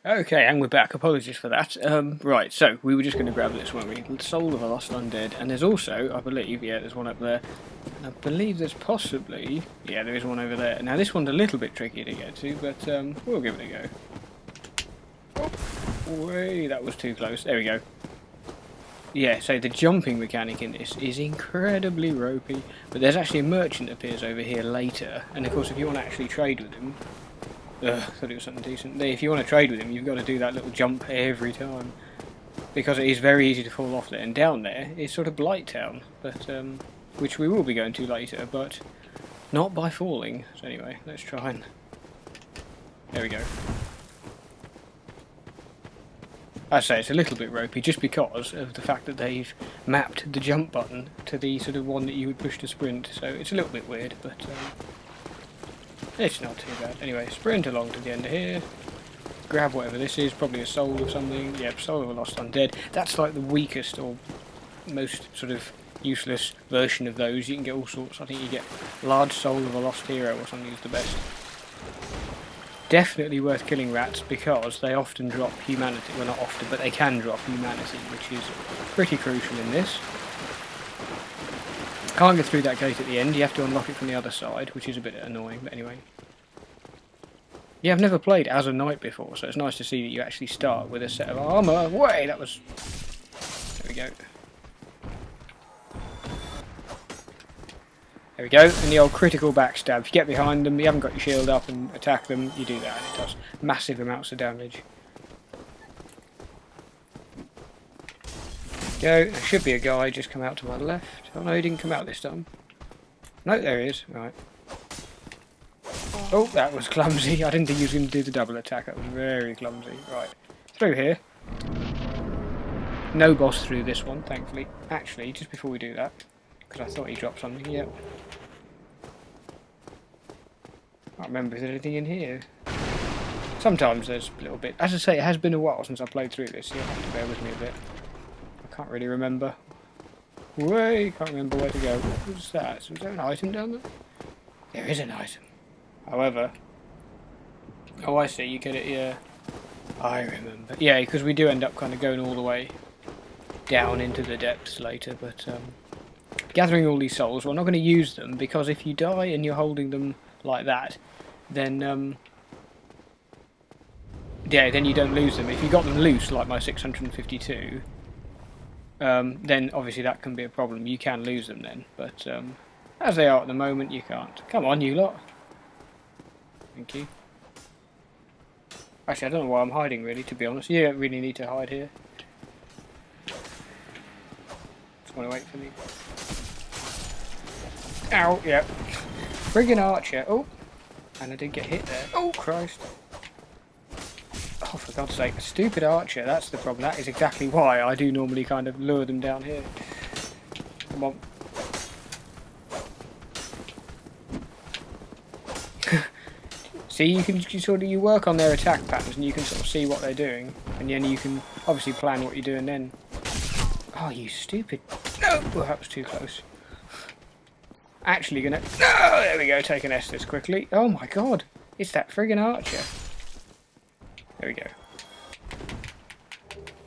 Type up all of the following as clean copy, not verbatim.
Okay, and we're back. Apologies for that. Right, so we were just going to grab this one. Soul of a Lost Undead, and there's also, I believe, yeah, there's one up there. And I believe there's possibly, yeah, there is one over there. Now this one's a little bit tricky to get to, but we'll give it a go. Oh, way, that was too close. There we go. Yeah, so the jumping mechanic in this is incredibly ropey, but there's actually a merchant appears over here later, and of course if you want to actually trade with him, thought it was something decent. If you want to trade with him, you've got to do that little jump every time, because it is very easy to fall off there. And down there is sort of Blight Town, but which we will be going to later, but not by falling. So anyway, let's try and. There we go. I say it's a little bit ropey just because of the fact that they've mapped the jump button to the sort of one that you would push to sprint. So it's a little bit weird, but. It's not too bad. Anyway, sprint along to the end of here. Grab whatever this is, probably a soul of something. Yep, soul of a lost undead. That's like the weakest or most sort of useless version of those. You can get all sorts. I think you get large soul of a lost hero or something is the best. Definitely worth killing rats because they often drop humanity. Well, not often, but they can drop humanity, which is pretty crucial in this. Can't get through that gate at the end, you have to unlock it from the other side, which is a bit annoying, but anyway. Yeah, I've never played as a knight before, so it's nice to see that you actually start with a set of armour. Way, that was... There we go. There we go, and the old critical backstab. If you get behind them, you haven't got your shield up and attack them, you do that, and it does massive amounts of damage. Go, there should be a guy just come out to my left. Oh no, he didn't come out this time. No, there he is. Right. Oh, that was clumsy. I didn't think he was going to do the double attack. That was very clumsy. Right. Through here. No boss through this one, thankfully. Actually, just before we do that, because I thought he dropped something. Yep. I can't remember if there's anything in here. Sometimes there's a little bit. As I say, it has been a while since I played through this. You'll have to bear with me a bit. Can't really remember. Way, can't remember where to go. What was that? So was there an item down there? There is an item. However, oh, I see. You get it. Yeah, I remember. Yeah, because we do end up kind of going all the way down into the depths later. But gathering all these souls, we're not going to use them because if you die and you're holding them like that, then yeah, then you don't lose them. If you got them loose, like my 652. Then obviously that can be a problem. You can lose them then, but as they are at the moment, you can't. Come on, you lot. Thank you. Actually, I don't know why I'm hiding, really, to be honest. You don't really need to hide here. Just want to wait for me. Ow, yep. Friggin' archer. Oh, and I did get hit there. Oh, Christ. Oh, for God's sake, a stupid archer, that's the problem. That is exactly why I do normally kind of lure them down here. Come on. See, you can sort of, you work on their attack patterns and you can sort of see what they're doing. And then you can obviously plan what you're doing then. Oh, you stupid. No! Oh, that was too close. Actually gonna... No! There we go, take an Estus quickly. Oh my God, it's that friggin' archer. There we go.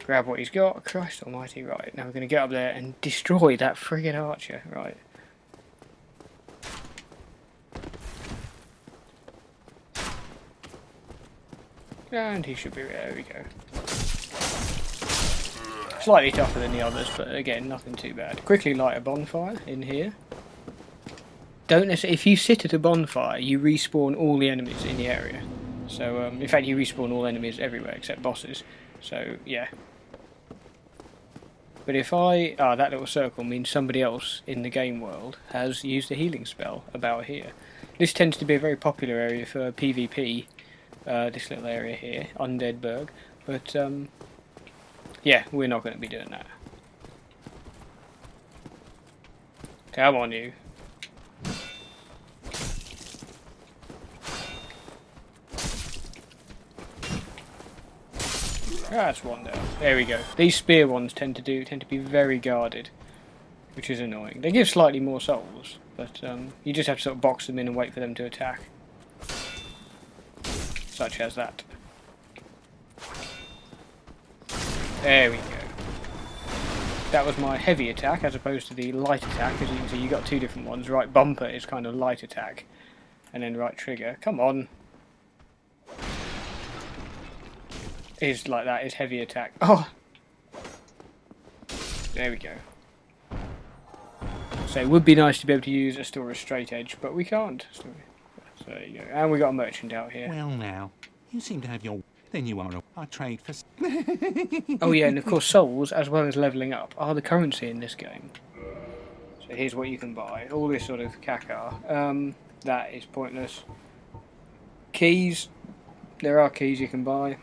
Grab what he's got. Christ almighty. Right, now we're going to get up there and destroy that friggin' archer. Right. And he should be... There we go. Slightly tougher than the others, but again, nothing too bad. Quickly light a bonfire in here. Don't necessarily... If you sit at a bonfire, you respawn all the enemies in the area. So, in fact, you respawn all enemies everywhere except bosses. So, yeah. But if I... Ah, that little circle means somebody else in the game world has used a healing spell about here. This tends to be a very popular area for PvP. This little area here, Undead Burg. But, yeah, we're not going to be doing that. Come on, you. That's one down. There we go. These spear ones tend to be very guarded, which is annoying. They give slightly more souls, but you just have to sort of box them in and wait for them to attack. Such as that. There we go. That was my heavy attack as opposed to the light attack. As you can see, you got two different ones. Right bumper is kind of light attack, and then right trigger. Come on. Is like that. Is heavy attack. Oh. There we go. So it would be nice to be able to use a store of straight edge, but we can't. So there you go. And we got a merchant out here. Well now, you seem to have your... Then you are I trade for... Oh yeah, and of course souls, as well as levelling up, are the currency in this game. So here's what you can buy. All this sort of caca. That is pointless. Keys. There are keys you can buy.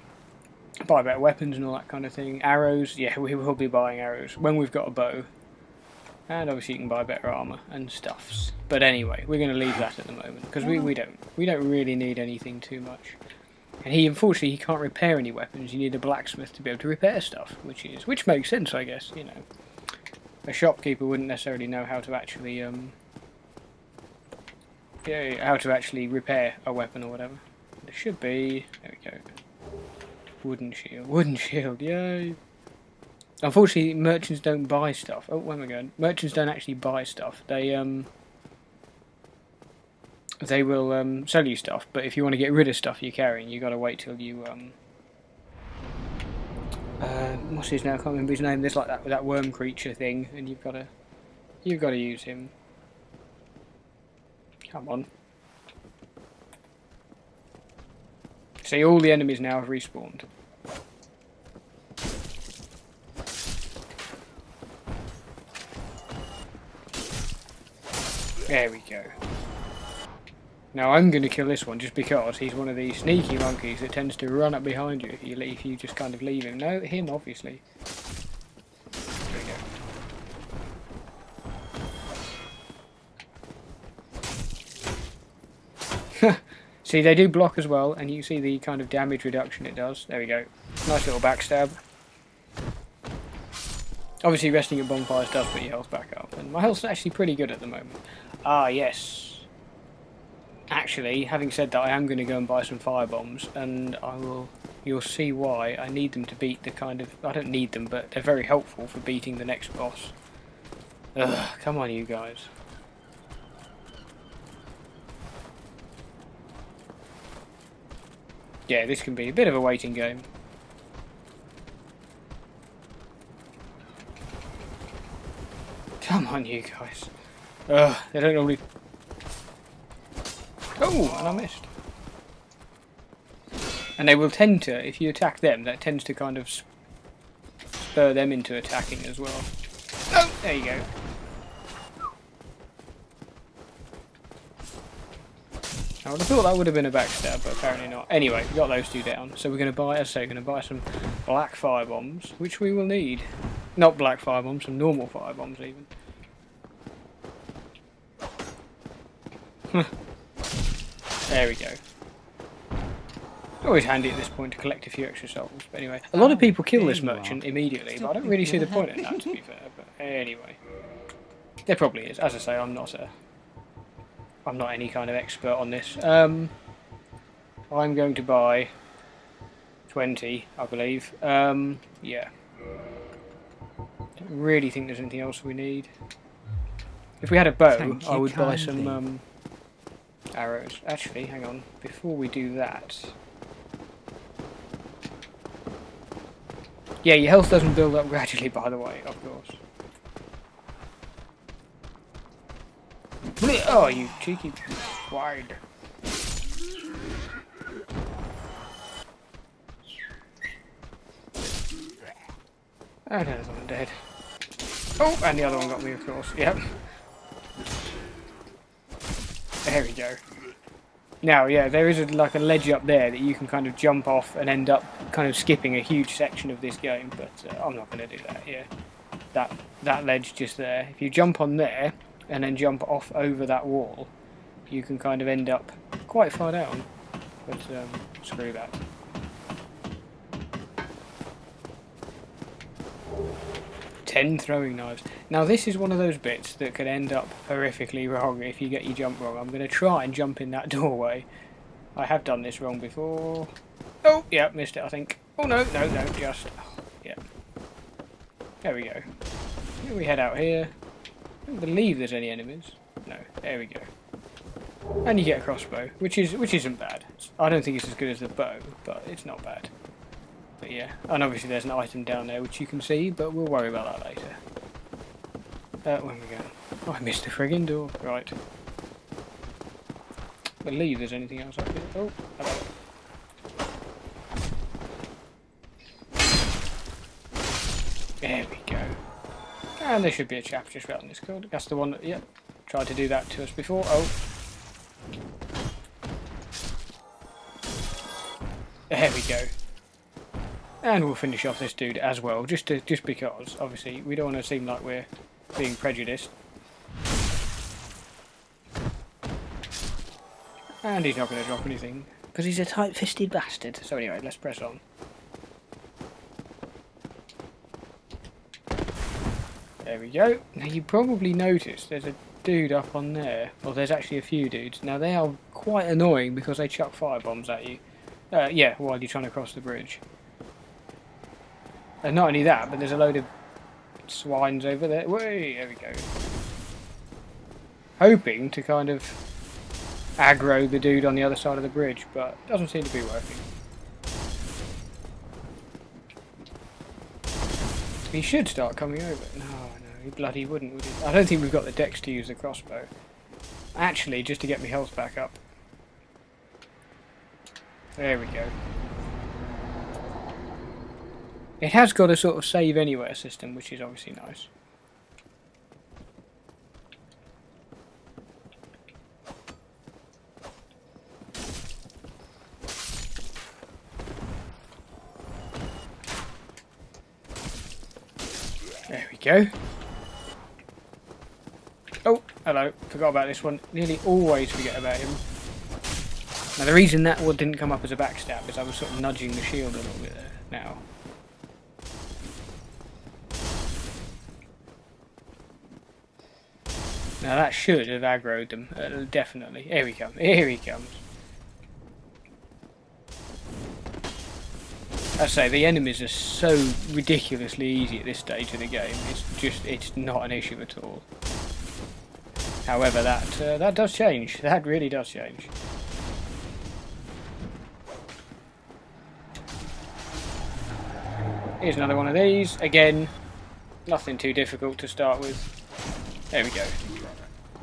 Buy better weapons and all that kind of thing. Arrows. Yeah, we will be buying arrows when we've got a bow. And obviously you can buy better armour and stuffs. But anyway, we're going to leave that at the moment. Because we don't really need anything too much. And unfortunately, he can't repair any weapons. You need a blacksmith to be able to repair stuff. Which makes sense, I guess, you know. A shopkeeper wouldn't necessarily know how to actually, how to actually repair a weapon or whatever. There should be... There we go. Wooden shield, yay! Unfortunately, merchants don't buy stuff. Oh, where am I going? Merchants don't actually buy stuff. They will sell you stuff, but if you want to get rid of stuff you're carrying, you got to wait till you what's his name? I can't remember his name. There's like that worm creature thing, and you've got to use him. Come on. See, all the enemies now have respawned. There we go. Now I'm going to kill this one just because he's one of these sneaky monkeys that tends to run up behind you if you just kind of leave him. No, him obviously. There we go. See, they do block as well, and you see the kind of damage reduction it does. There we go. Nice little backstab. Obviously resting at bonfires does put your health back up, and my health's actually pretty good at the moment. Ah, yes. Actually, having said that, I am going to go and buy some firebombs, and you'll see why. I need them to beat the kind of... I don't need them, but they're very helpful for beating the next boss. Ugh, come on you guys. Yeah, this can be a bit of a waiting game. Come on you guys. Ugh, they don't normally... Oh, and I missed. And they will tend to, if you attack them, that tends to kind of spur them into attacking as well. Oh, there you go. I would have thought that would have been a backstab, but apparently not. Anyway, we got those two down. So we're going to buy, as I say, going to buy some black firebombs, which we will need. Not black firebombs, some normal firebombs even. There we go. Always handy at this point to collect a few extra souls. But anyway, a lot of people kill this merchant immediately, but I don't really see the point in that, to be fair. But anyway, there probably is. As I say, I'm not any kind of expert on this. I'm going to buy 20, I believe. Yeah. Don't really think there's anything else we need. If we had a bow, I would buy some arrows. Actually, hang on. Before we do that... Yeah, your health doesn't build up gradually, by the way, of course. Oh, you cheeky swine. And there's one dead. Oh, and the other one got me, of course. Yep. There we go. Now, yeah, there is like a ledge up there that you can kind of jump off and end up kind of skipping a huge section of this game, but I'm not going to do that, yeah. That ledge just there. If you jump on there and then jump off over that wall, you can kind of end up quite far down, but screw that. Ten throwing knives. Now this is one of those bits that could end up horrifically wrong if you get your jump wrong. I'm going to try and jump in that doorway. I have done this wrong before. Oh, yeah, missed it I think. Oh no, just... Oh, yeah. There we go. Then we head out here. I don't believe there's any enemies. No, there we go. And you get a crossbow, which isn't bad. I don't think it's as good as the bow, but it's not bad. But yeah, and obviously there's an item down there which you can see, but we'll worry about that later. When we go. Oh, I missed the friggin' door. Right. I believe there's anything else up here. Oh, hello. There we go. And there should be a chap just around this corner. That's the one that, yep, tried to do that to us before. Oh. There we go. And we'll finish off this dude as well, just because, obviously, we don't want to seem like we're being prejudiced. And he's not going to drop anything, because he's a tight-fisted bastard. So anyway, let's press on. There we go. Now you probably noticed there's a dude up on there. Well, there's actually a few dudes. Now they are quite annoying because they chuck firebombs at you. Yeah, while you're trying to cross the bridge. And not only that, but there's a load of swines over there. Way, there we go. Hoping to kind of aggro the dude on the other side of the bridge, but doesn't seem to be working. He should start coming over. No, he bloody wouldn't, would he? I don't think we've got the dex to use the crossbow. Actually, just to get my health back up. There we go. It has got a sort of save anywhere system, which is obviously nice. There we go. Oh, hello. Forgot about this one. Nearly always forget about him. Now the reason that one didn't come up as a backstab is I was sort of nudging the shield a little bit there. Now. Now that should have aggroed them. Definitely. Here we come. Here he comes. I say, the enemies are so ridiculously easy at this stage of the game. It's not an issue at all. However, that does change. That really does change. Here's another one of these. Again, nothing too difficult to start with. There we go.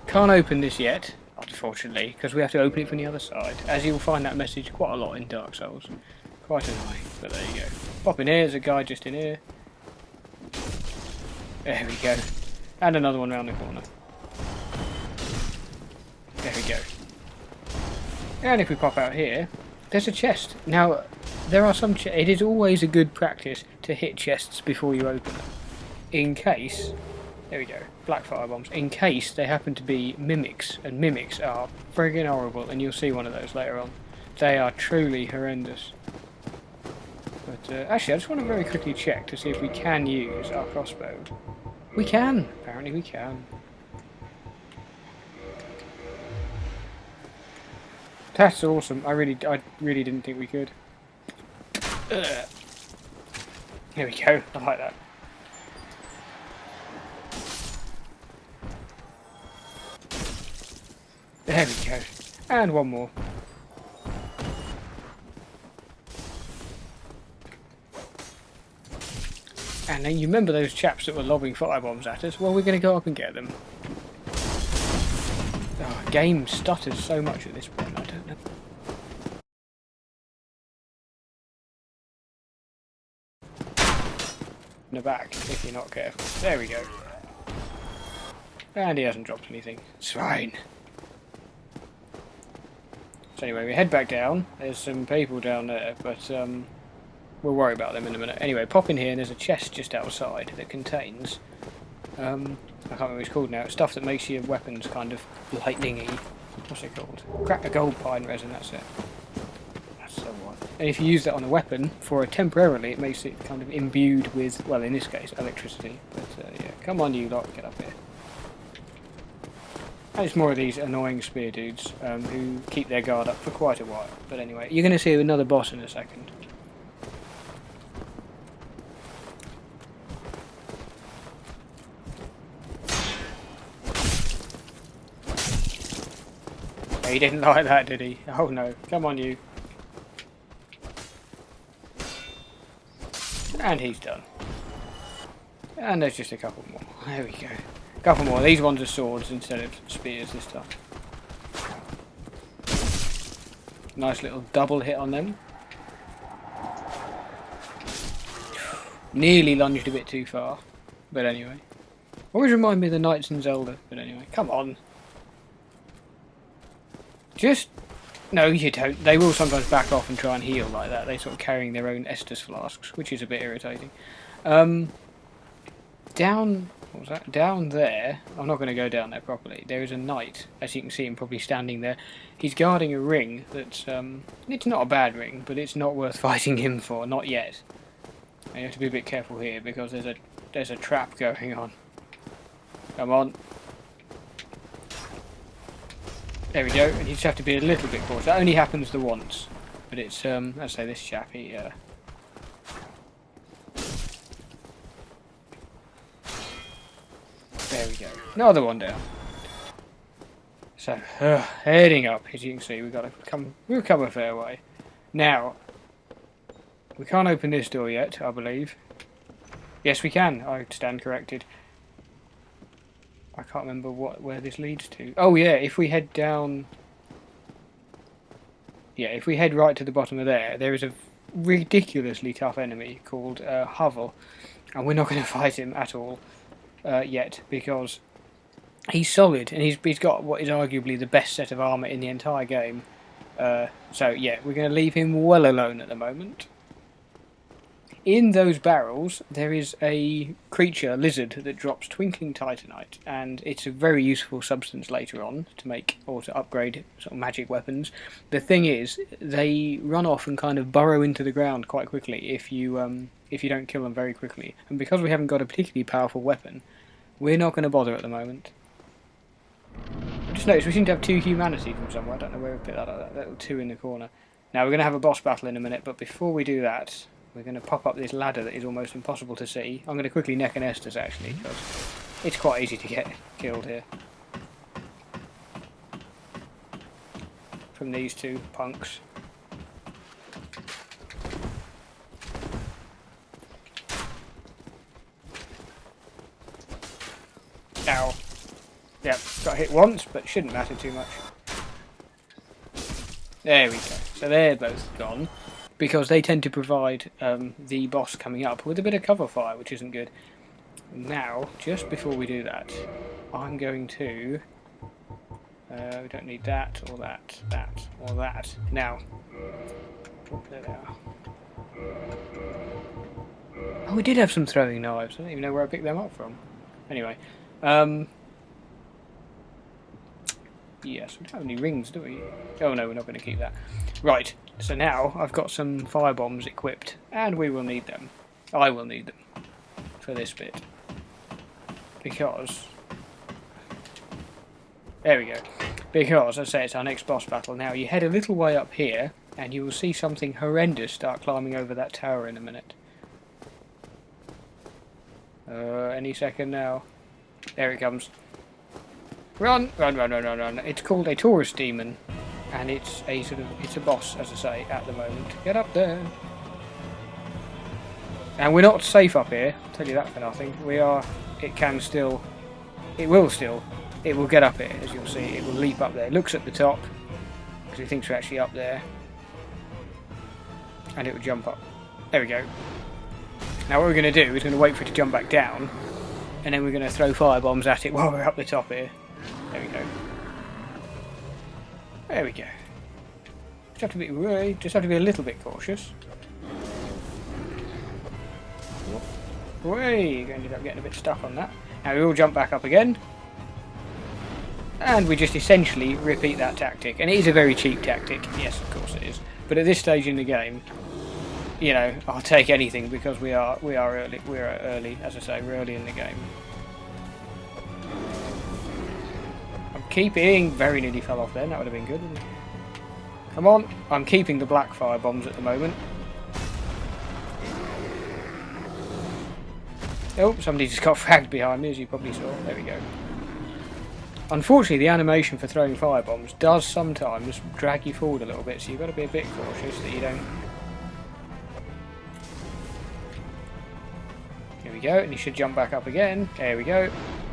Can't open this yet, unfortunately, because we have to open it from the other side. As you'll find that message quite a lot in Dark Souls. Quite annoying, but there you go. Pop in here, there's a guy just in here. There we go. And another one round the corner. There we go. And if we pop out here, there's a chest. Now, there are some it is always a good practice to hit chests before you open them. In case, there we go, black firebombs. In case they happen to be mimics, and mimics are friggin' horrible, and you'll see one of those later on. They are truly horrendous. But actually, I just want to very quickly check to see if we can use our crossbow. We can! Apparently we can. That's awesome. I really didn't think we could. There we go. I like that. There we go. And one more. And then you remember those chaps that were lobbing firebombs at us? Well, we're going to go up and get them. Oh, game stutters so much at this point, I don't know. In the back, if you're not careful. There we go. And he hasn't dropped anything. It's fine. So anyway, we head back down. There's some people down there, but we'll worry about them in a minute. Anyway, pop in here and there's a chest just outside that contains, I can't remember what it's called now, stuff that makes your weapons kind of lightning-y. What's it called? Crack a gold pine resin, that's it. That's the one. And if you use that on a weapon, for a temporarily, it makes it kind of imbued with, well in this case, electricity. But yeah, come on you lot, get up here. And it's more of these annoying spear dudes who keep their guard up for quite a while. But anyway, you're going to see another boss in a second. he didn't like that, did he? Oh no, come on you. And he's done. And there's just a couple more. There we go. A couple more. These ones are swords instead of spears this time. Nice little double hit on them. Nearly lunged a bit too far. But anyway. Always remind me of the Knights in Zelda. But anyway, come on. Just... No, you don't. They will sometimes back off and try and heal like that. They're sort of carrying their own Estus flasks, which is a bit irritating. Down... What was that? Down there... I'm not going to go down there properly. There is a knight. As you can see him probably standing there. He's guarding a ring that's... it's not a bad ring, but it's not worth fighting him for. Not yet. And you have to be a bit careful here because there's a trap going on. Come on. There we go, and you just have to be a little bit cautious. That only happens the once. But it's, let's say this chap, he, there we go. Another one down. So, heading up, as you can see, we've come a fair way. Now, we can't open this door yet, I believe. Yes, we can, I stand corrected. I can't remember where this leads to. Oh yeah, if we head down... Yeah, if we head right to the bottom of there is a ridiculously tough enemy called Hovel. And we're not going to fight him at all yet, because he's solid, and he's got what is arguably the best set of armour in the entire game. So yeah, we're going to leave him well alone at the moment. In those barrels, there is a creature, a lizard, that drops twinkling titanite, and it's a very useful substance later on to make or to upgrade sort of magic weapons. The thing is, they run off and kind of burrow into the ground quite quickly if you don't kill them very quickly. And because we haven't got a particularly powerful weapon, we're not going to bother at the moment. I just noticed we seem to have 2 humanity from somewhere. I don't know where we picked that up. That little 2 in the corner. Now we're going to have a boss battle in a minute, but before we do that, we're going to pop up this ladder that is almost impossible to see. I'm going to quickly neck an Estus actually, because it's quite easy to get killed here. From these 2 punks. Ow. Yep, got hit once, but shouldn't matter too much. There we go. So they're both gone. Because they tend to provide the boss coming up with a bit of cover fire, which isn't good. Now, just before we do that, I'm going to... we don't need that, or that, or that. Now, there they are. Oh, we did have some throwing knives. I don't even know where I picked them up from. Anyway, yes, we don't have any rings, do we? Oh no, we're not going to keep that. Right, so now I've got some fire bombs equipped, and we will need them. I will need them for this bit. Because... There we go. Because, as I say, it's our next boss battle. Now, you head a little way up here, and you will see something horrendous start climbing over that tower in a minute. Any second now. There it comes. Run! Run, run, run, run, run. It's called a tourist demon. And it's a boss, as I say, at the moment. Get up there. And we're not safe up here, I'll tell you that for nothing. It will get up here, as you'll see. It will leap up there. It looks at the top, because it thinks we're actually up there. And it will jump up. There we go. Now what we're going to do is going to wait for it to jump back down, and then we're going to throw fire bombs at it while we're up the top here. There we go. There we go. Just have to be a little bit cautious. We ended up getting a bit stuck on that. Now we all jump back up again, and we just essentially repeat that tactic. And it is a very cheap tactic. Yes, of course it is. But at this stage in the game, you know, I'll take anything because we are early. We're early, as I say, we're early in the game. Keeping, very nearly fell off there, that would have been good, wouldn't it? Come on, I'm keeping the black fire bombs at the moment. Oh, somebody just got fragged behind me, as you probably saw. There we go. Unfortunately, the animation for throwing firebombs does sometimes drag you forward a little bit, so you've got to be a bit cautious that you don't... Here we go, and you should jump back up again. There we go.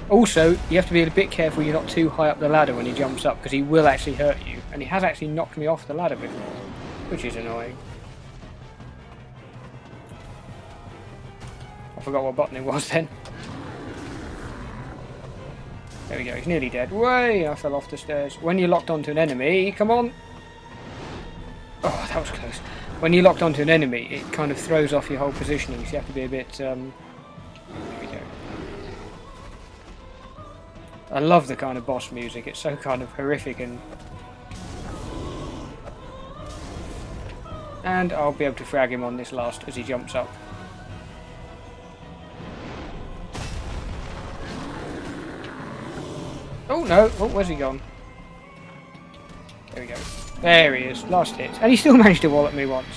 Also, you have to be a bit careful you're not too high up the ladder when he jumps up, because he will actually hurt you. And he has actually knocked me off the ladder before, which is annoying. I forgot what button it was then. There we go, he's nearly dead. Way! I fell off the stairs. When you're locked onto an enemy, come on! Oh, that was close. When you're locked onto an enemy, it kind of throws off your whole positioning, so you have to be a bit... There we go. I love the kind of boss music, it's so kind of horrific and... And I'll be able to frag him on this last as he jumps up. Oh no! Oh, where's he gone? There we go. There he is, last hit. And he still managed to wallop me once.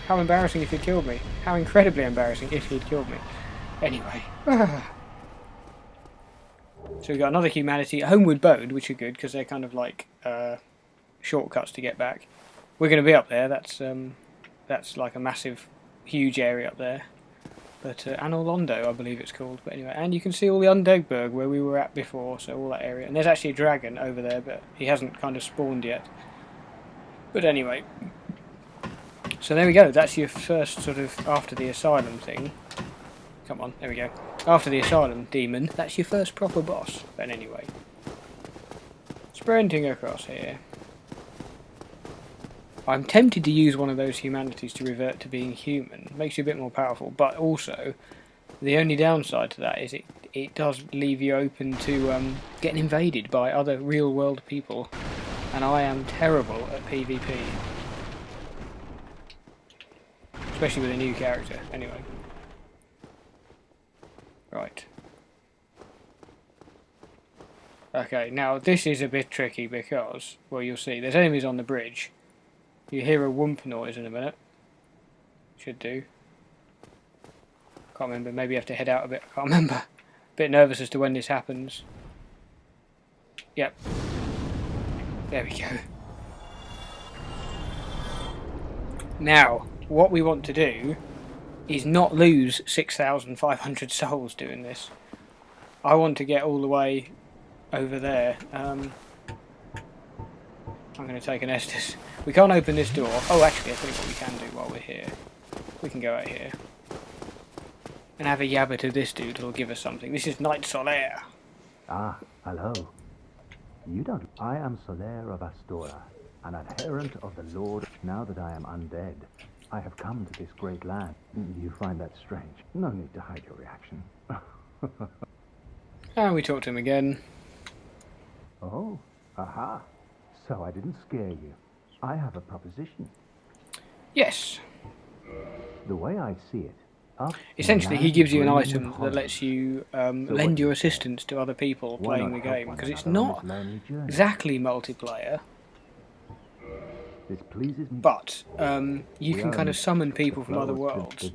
How embarrassing if he'd killed me. How incredibly embarrassing if he'd killed me. Anyway. So we've got another humanity, Homeward Bound, which are good because they're kind of like shortcuts to get back. We're going to be up there. That's like a massive, huge area up there. But Anolondo, I believe it's called. But anyway, and you can see all the Undead Burg where we were at before, so all that area. And there's actually a dragon over there, but he hasn't kind of spawned yet. But anyway, so there we go. That's your first sort of after the asylum thing. Come on, there we go. After the asylum demon, that's your first proper boss. But anyway, sprinting across here. I'm tempted to use one of those humanities to revert to being human. It makes you a bit more powerful, but also the only downside to that is it does leave you open to getting invaded by other real world people, and I am terrible at PvP, especially with a new character. Anyway, right. Okay, now this is a bit tricky because, well, you'll see, there's enemies on the bridge. You hear a whoomp noise in a minute. Should do. Can't remember, maybe you have to head out a bit, I can't remember. Bit nervous as to when this happens. Yep. There we go. Now, what we want to do is not lose 6,500 souls doing this. I want to get all the way over there. I'm going to take an Estus. We can't open this door. Oh, actually, I think what we can do while we're here. We can go out here. And have a yabba to this dude who'll give us something. This is Knight Solaire. Ah, hello. You don't... I am Solaire of Astora, an adherent of the Lord. Now that I am undead, I have come to this great land. You find that strange? No need to hide your reaction. And we talk to him again. Oh, aha. So I didn't scare you. I have a proposition. Yes. The way I see it, essentially he gives you an item that lets you lend your assistance to other people playing the game, because it's not exactly multiplayer, this pleases me. but you can kind of summon people from other worlds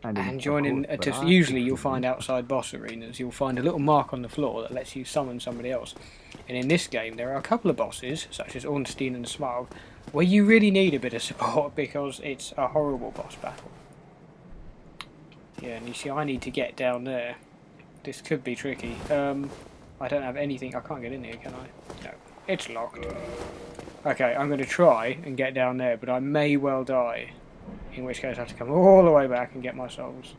and join in. Usually you'll find outside boss arenas, you'll find a little mark on the floor that lets you summon somebody else. And in this game there are a couple of bosses, such as Ornstein and Smaug, where you really need a bit of support because it's a horrible boss battle. Yeah, and you see I need to get down there. This could be tricky. I don't have anything. I can't get in here, can I? No, it's locked. Okay, I'm going to try and get down there, but I may well die. In which case I have to come all the way back and get my souls.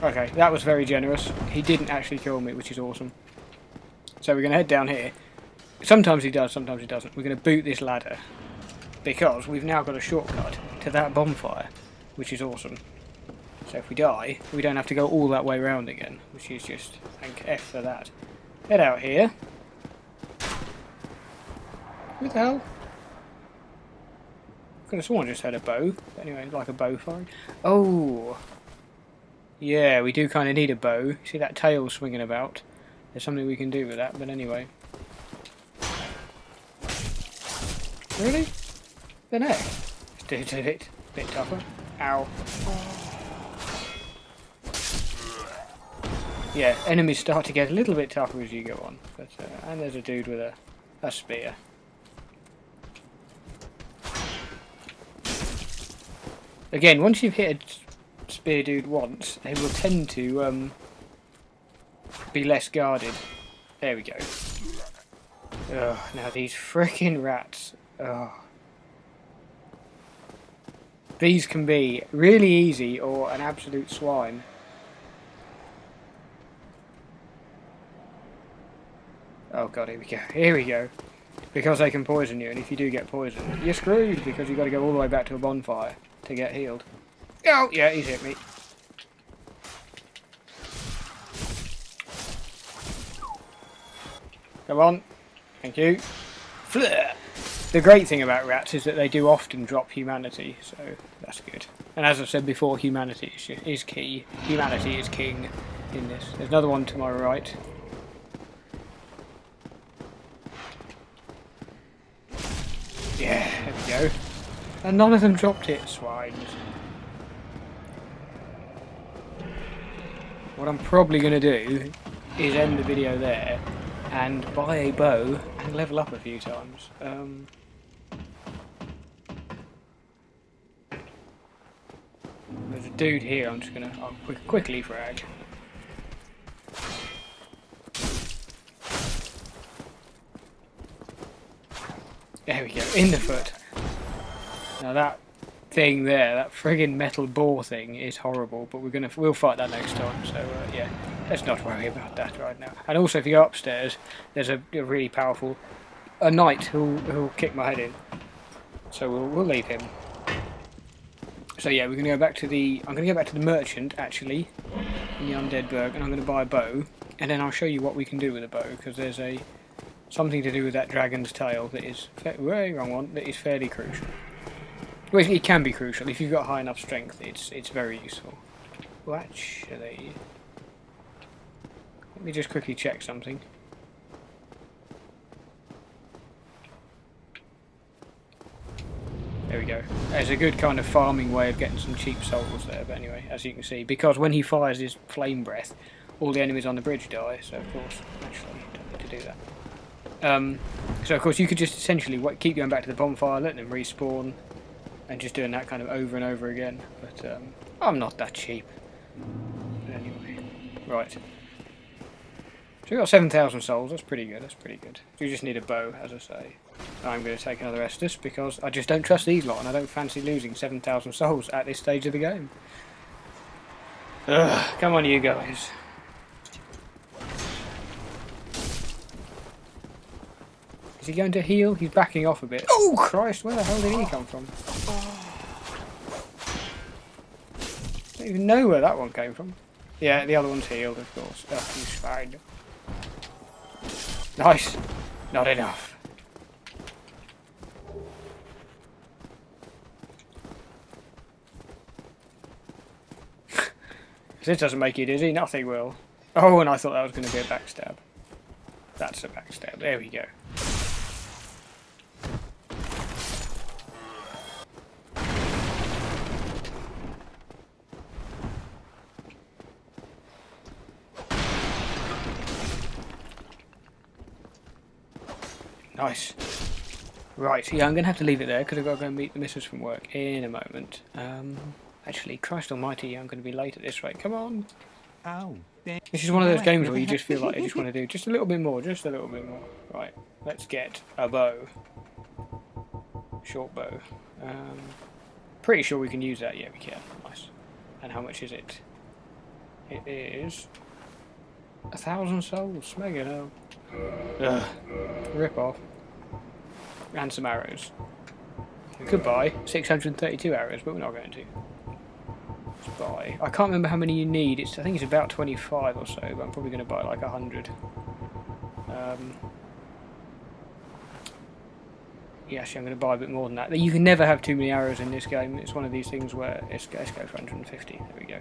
Okay, that was very generous. He didn't actually kill me, which is awesome. So we're going to head down here. Sometimes he does, sometimes he doesn't. We're going to boot this ladder, because we've now got a shortcut to that bonfire, which is awesome. So if we die, we don't have to go all that way around again, which is just, thank F for that. Head out here. Who the hell? Could have sworn I just had a bow. But anyway, like a bow firing. Oh! Yeah, we do kind of need a bow. See that tail swinging about? There's something we can do with that, but anyway. Really? The neck? It's a bit tougher. Ow. Yeah, enemies start to get a little bit tougher as you go on. But and there's a dude with a spear. Again, once you've hit a spear dude once, they will tend to be less guarded. There we go. Ugh, now these frickin' rats. Ugh. These can be really easy or an absolute swine. Oh god, here we go. Here we go. Because they can poison you, and if you do get poisoned, you're screwed because you've got to go all the way back to a bonfire to get healed. Oh, yeah, he's hit me. Come on. Thank you. Fleur. The great thing about rats is that they do often drop humanity, so that's good. And as I've said before, humanity is key. Humanity is king in this. There's another one to my right. Yeah, there we go. And none of them dropped it, swines. What I'm probably going to do is end the video there and buy a bow and level up a few times. There's a dude here, I'm just going to quickly frag. There we go, in the foot. Now that thing there, that friggin' metal boar thing is horrible, but we'll fight that next time, so yeah, let's not worry about that right now. And also if you go upstairs, there's a really powerful knight who'll kick my head in. So we'll leave him. So yeah, we're gonna go back to I'm gonna go back to the merchant actually in the Undead Burg, and I'm gonna buy a bow, and then I'll show you what we can do with a bow, because there's something to do with that dragon's tail that is wrong one, that is fairly crucial. Well, it can be crucial if you've got high enough strength. It's very useful. Well, actually, let me just quickly check something. There we go. There's a good kind of farming way of getting some cheap souls there. But anyway, as you can see, because when he fires his flame breath, all the enemies on the bridge die. So of course, naturally, you don't need to do that. So of course, you could just essentially keep going back to the bonfire, letting them respawn, and just doing that kind of over and over again. But I'm not that cheap. But anyway, right. So we got 7,000 souls. That's pretty good. That's pretty good. You just need a bow, as I say. I'm going to take another Estus because I just don't trust these lot, and I don't fancy losing 7,000 souls at this stage of the game. Ugh, come on, you guys. Is he going to heal? He's backing off a bit. Oh, Christ, where the hell did he come from? I don't even know where that one came from. Yeah, the other one's healed, of course. Oh, he's fine. Nice. Not enough. This doesn't make you dizzy, nothing will. Oh, and I thought that was going to be a backstab. That's a backstab. There we go. Nice. Right, yeah, I'm going to have to leave it there because I've got to go and meet the missus from work in a moment. Actually, Christ almighty, I'm going to be late at this rate. Come on. Oh, there. This is one of those games where you just feel like you just want to do just a little bit more, just a little bit more. Right, let's get a bow. Short bow. Pretty sure we can use that. Yeah, we can. Nice. And how much is it? It is 1,000 souls. Mega hell. Ugh. Rip off. And some arrows. We could buy 632 arrows, but we're not going to. Let's buy. I can't remember how many you need. I think it's about 25 or so, but I'm probably going to buy like 100. Yeah, actually, I'm going to buy a bit more than that. You can never have too many arrows in this game. It's one of these things where let's go for 150. There we go.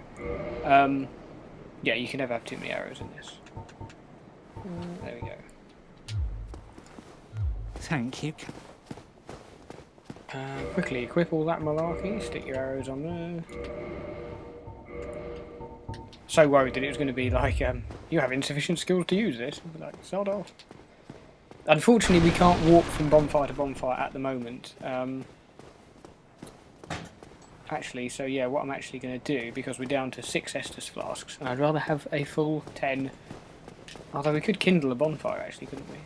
Yeah, you can never have too many arrows in this. There we go. Thank you. Quickly equip all that malarkey, stick your arrows on there. So worried that it was going to be like, you have insufficient skills to use this. I'd be like, sod off. Unfortunately, we can't walk from bonfire to bonfire at the moment. Actually, so yeah, what I'm actually going to do, because we're down to 6 Estus flasks, and I'd rather have a full 10. Although we could kindle a bonfire, actually, couldn't we?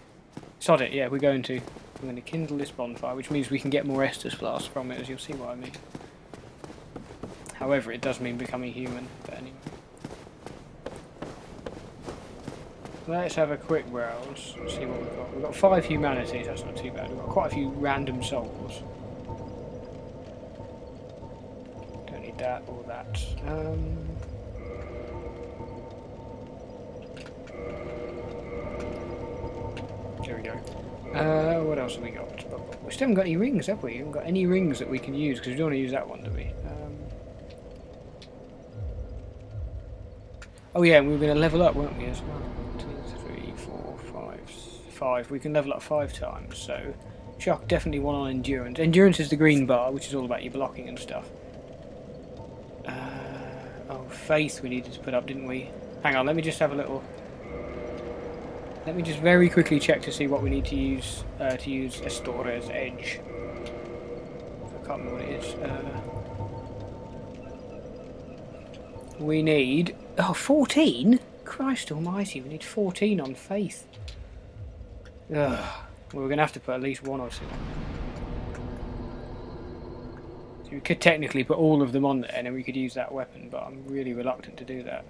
Sod it, yeah, we're going to. I'm going to kindle this bonfire, which means we can get more Estus flasks from it, as you'll see what I mean. However, it does mean becoming human, but anyway. Let's have a quick browse, see what we've got. We've got 5 humanities, that's not too bad. We've got quite a few random souls. Don't need that or that. There we go. What else have we got? We still haven't got any rings, have we? We haven't got any rings that we can use, because we don't want to use that one, do we? Oh yeah, and we were going to level up, weren't we, as well? 1, 2, 3, 4, 5. We can level up 5 times, so Chuck definitely one on endurance. Endurance is the green bar, which is all about your blocking and stuff. Oh, faith we needed to put up, didn't we? Hang on, let me just have a little... Let me just very quickly check to see what we need to use Astora's Edge. I can't remember what it is. We need... Oh, 14? Christ almighty, we need 14 on faith. Ugh. Well, we're going to have to put at least 1 or 2. So we could technically put all of them on there and then we could use that weapon, but I'm really reluctant to do that.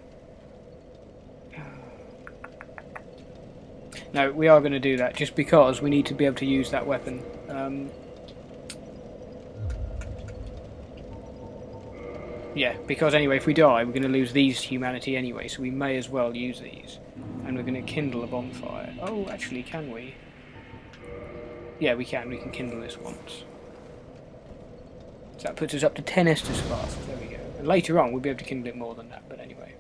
No, we are going to do that, just because we need to be able to use that weapon. Yeah, because anyway, if we die, we're going to lose these humanity anyway, so we may as well use these. And we're going to kindle a bonfire. Oh, actually, can we? Yeah, we can. We can kindle this once. So that puts us up to 10 Estus flasks. There we go. And later on, we'll be able to kindle it more than that, but anyway.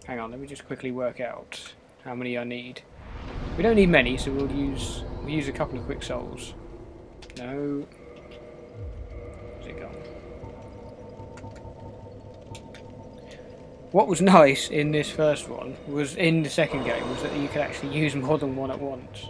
Hang on, let me just quickly work out how many I need. We don't need many, so we'll use a couple of quick souls. No. Where's it gone? What was nice in this first one, was in the second game, was that you could actually use more than one at once.